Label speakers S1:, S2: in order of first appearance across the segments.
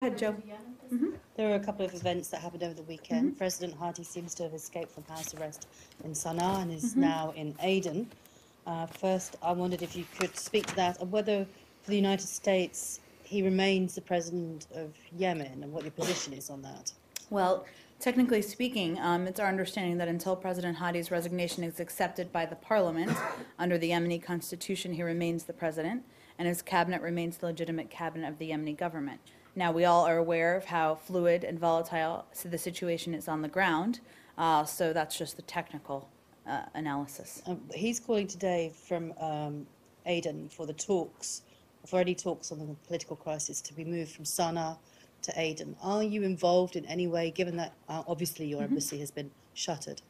S1: ahead, Joe.
S2: There were a couple of events that happened over the weekend. President Hadi seems to have escaped from house arrest in Sana'a and is now in Aden. First, I wondered if you could speak to that and whether, for the United States, he remains the president of Yemen and what your position is on that.
S1: Well, technically speaking, it's our understanding that until President Hadi's resignation is accepted by the parliament under the Yemeni constitution, he remains the president, and his cabinet remains the legitimate cabinet of the Yemeni government. Now, we all are aware of how fluid and volatile the situation is on the ground, so that's just the technical analysis.
S2: He's calling today from Aden for the talks, for any talks on the political crisis to be moved from Sana'a to Aden. Are you involved in any way, given that obviously your embassy has been shuttered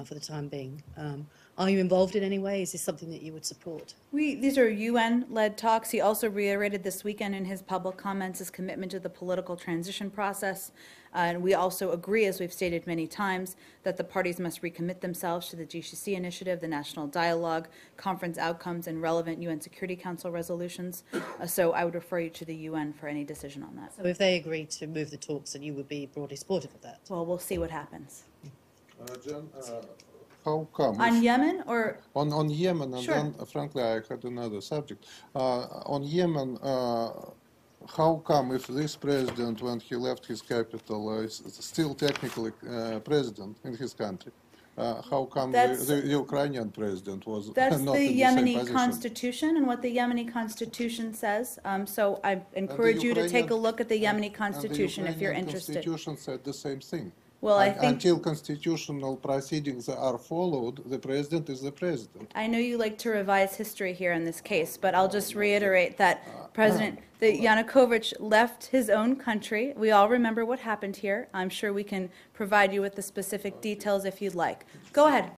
S2: for the time being? Are you involved in any way? Is this something that you would support?
S1: These are UN-led talks. He also reiterated this weekend in his public comments his commitment to the political transition process. And we also agree, as we've stated many times, that the parties must recommit themselves to the GCC initiative, the national dialogue, conference outcomes, and relevant UN Security Council resolutions. So I would refer you to the UN for any decision on that.
S2: So if they agree to move the talks, then you would be broadly supportive of that?
S1: Well, we'll see what happens.
S3: Jen, how come?
S1: On Yemen or?
S3: On Yemen, and
S1: Sure.
S3: then, frankly, I had another subject. On Yemen, how come if this president, when he left his capital, is still technically president in his country, how come the Ukrainian president was
S1: That's
S3: not
S1: the
S3: in the same
S1: Yemeni
S3: position?
S1: constitution and what the Yemeni constitution says. So I encourage you to take a look at the Yemeni constitution if you're interested.
S3: The Constitution said the same thing.
S1: Well, I think
S3: until constitutional proceedings are followed, the president is the president.
S1: I know you like to revise history here in this case, but I'll just reiterate that Yanukovych left his own country. We all remember what happened here. I'm sure we can provide you with the specific details if you'd like. Go ahead.